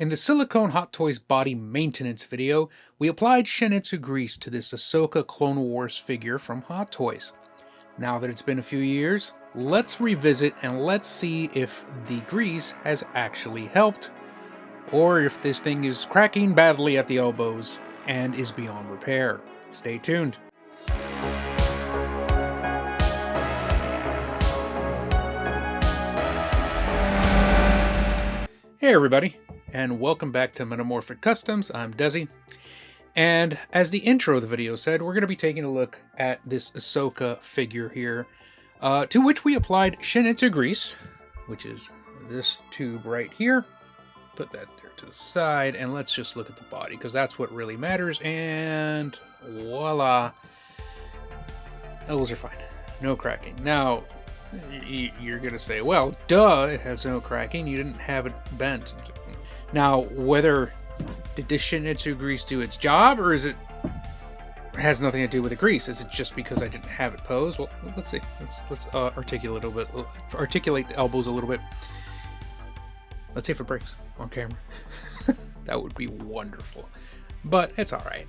In the Silicone Hot Toys body maintenance video, we applied Shin Etsu grease to this Ahsoka Clone Wars figure from Hot Toys. Now that it's been a few years, let's revisit and let's see if the grease has actually helped, or if this thing is cracking badly at the elbows and is beyond repair. Stay tuned. Hey everybody, and welcome back to Metamorphic Customs. I'm Desi, and as the intro of the video said, we're going to be taking a look at this Ahsoka figure here, to which we applied Shin Etsu grease, which is this tube right here. Put that there to the side, and let's just look at the body, because that's what really matters, and voila! Elbows are fine. No cracking. Now, you're going to say, well, duh, it has no cracking. You didn't have it bent. Now, did this Shin Etsu grease do its job, or it has nothing to do with the grease? Is it just because I didn't have it posed? Well, let's see. Let's articulate a little bit. Articulate the elbows a little bit. Let's see if it breaks on camera. That would be wonderful. But it's all right.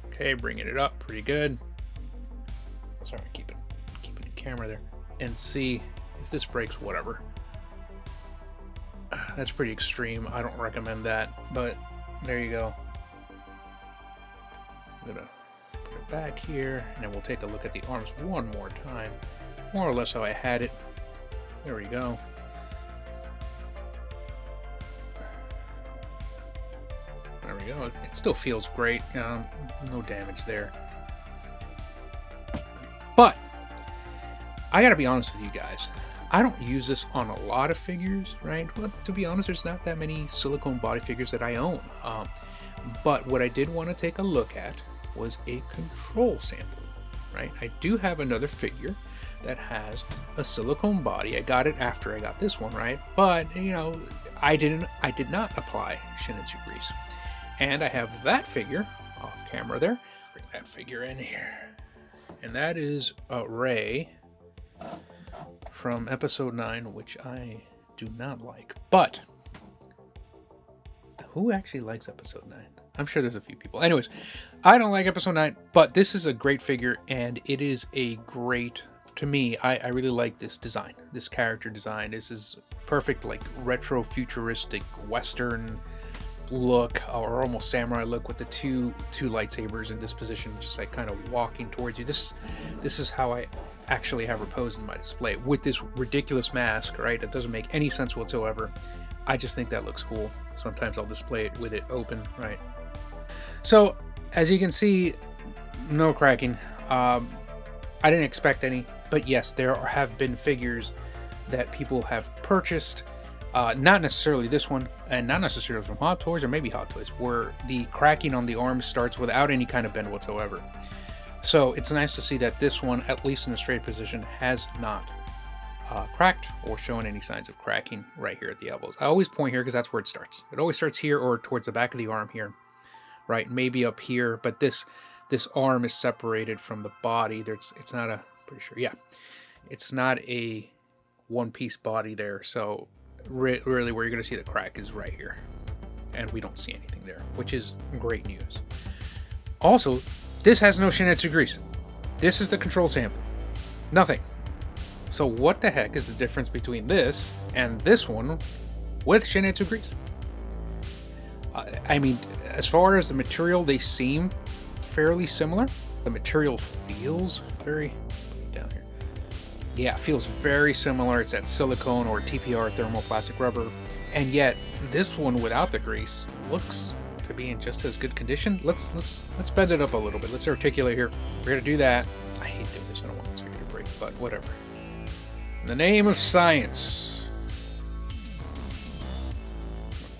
Okay, bringing it up pretty good. Sorry, keep it in camera there. And see if this breaks, whatever. That's pretty extreme. I don't recommend that, but there you go. I'm gonna put it back here, and then we'll take a look at the arms one more time. More or less how I had it. There we go. There we go. It still feels great. No damage there. But I gotta be honest with you guys. I don't use this on a lot of figures, right? Well, to be honest, there's not that many silicone body figures that I own. But what I did want to take a look at was a control sample, right? I do have another figure that has a silicone body. I got it after I got this one, right? But, you know, I did not apply Shin Etsu grease. And I have that figure off camera there. Bring that figure in here. And that is Rey from episode 9, which I do not like. But who actually likes episode 9? I'm sure there's a few people. Anyways, I don't like episode 9, but this is a great figure, and it is a great, to me, I really like this design, this character design. This is perfect, like retro futuristic Western look, or almost samurai look, with the two lightsabers in this position, just like kind of walking towards you. This is how I actually have her posed in my display, with this ridiculous mask, right? It doesn't make any sense whatsoever. I just think that looks cool. Sometimes I'll display it with it open, right? So as you can see, no cracking. I didn't expect any, but yes, there have been figures that people have purchased, not necessarily this one, and not necessarily from Hot Toys, or maybe Hot Toys, where the cracking on the arm starts without any kind of bend whatsoever. So it's nice to see that this one, at least in the straight position, has not cracked or shown any signs of cracking right here at the elbows. I always point here because that's where it starts. It always starts here or towards the back of the arm here, right? Maybe up here, but this arm is separated from the body. It's not a, pretty sure, yeah, it's not a one-piece body there. So really where you're going to see the crack is right here, and we don't see anything there, which is great news. Also, this has no Shin Etsu grease. This is the control sample. Nothing. So what the heck is the difference between this and this one with Shin Etsu grease? I mean, as far as the material, they seem fairly similar. The material feels very... down here. Yeah, it feels very similar. It's that silicone or TPR, thermoplastic rubber. And yet, this one without the grease looks to be in just as good condition. Let's bend it up a little bit. Let's articulate here. We're gonna do that. I hate doing this. I don't want this figure to break, but whatever. In the name of science.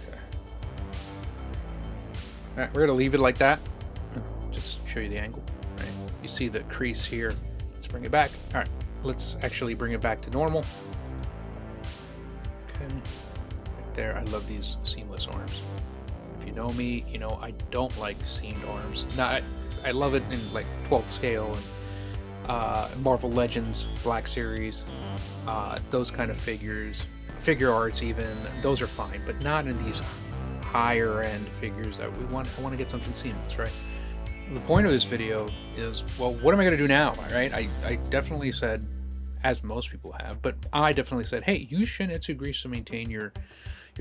Okay. All right, we're gonna leave it like that. Just show you the angle. All right. You see the crease here. Let's bring it back. All right. Let's actually bring it back to normal. Okay. Right there. I love these seamless arms. If you know me, you know I don't like seamed arms. Now, I love it in like 12th scale and Marvel Legends, Black Series, those kind of figures. figure arts even, those are fine, but not in these higher end figures that I want to get something seamless, right? The point of this video is, well, what am I going to do now, right? I definitely said, as most people have, but I definitely said, hey, use Shin Etsu grease to maintain your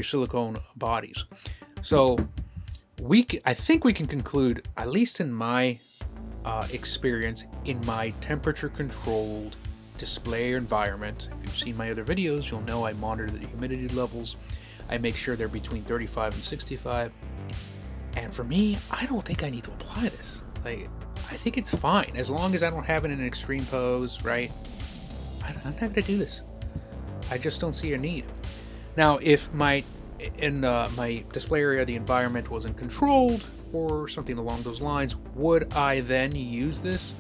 silicone bodies. So I think we can conclude, at least in my experience, in my temperature controlled display environment. If you've seen my other videos, you'll know I monitor the humidity levels. I make sure they're between 35 and 65. And for me, I don't think I need to apply this. Like, I think it's fine as long as I don't have it in an extreme pose, right? I'm not gonna do this. I just don't see a need. Now, if my display area, the environment wasn't controlled or something along those lines, would I then use this?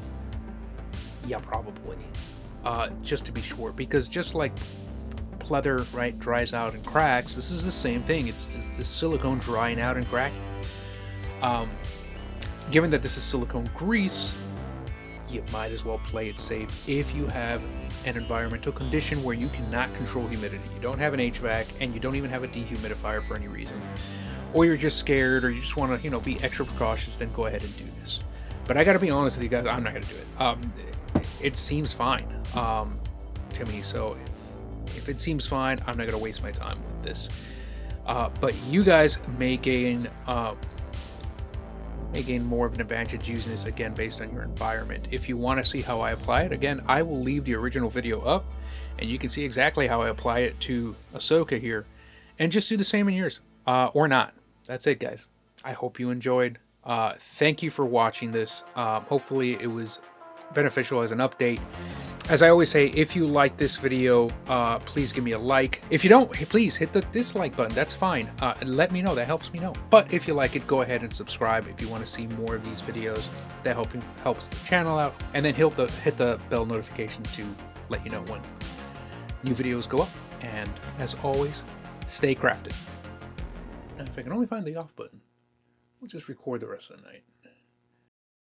Yeah, probably. Just to be sure, because just like pleather, right, dries out and cracks, this is the same thing. It's the silicone drying out and cracking. Given that this is silicone grease, you might as well play it safe if you have an environmental condition where you cannot control humidity. You don't have an HVAC and you don't even have a dehumidifier for any reason, or you're just scared, or you just want to, be extra precautious, then go ahead and do this. But I got to be honest with you guys, I'm not going to do it. It seems fine to me, so if it seems fine, I'm not going to waste my time with this. But you guys may gain more of an advantage using this, again, based on your environment. If you want to see how I apply it, again, I will leave the original video up, and you can see exactly how I apply it to Ahsoka here, and just do the same in yours, or not. That's it, guys. I hope you enjoyed. Thank you for watching this. Hopefully it was beneficial as an update. As I always say, if you like this video, please give me a like. If you don't, please hit the dislike button. That's fine. And let me know. That helps me know. But if you like it, go ahead and subscribe if you want to see more of these videos. That helps the channel out. And then hit the bell notification to let you know when new videos go up. And as always, stay crafted. And if I can only find the off button, we'll just record the rest of the night.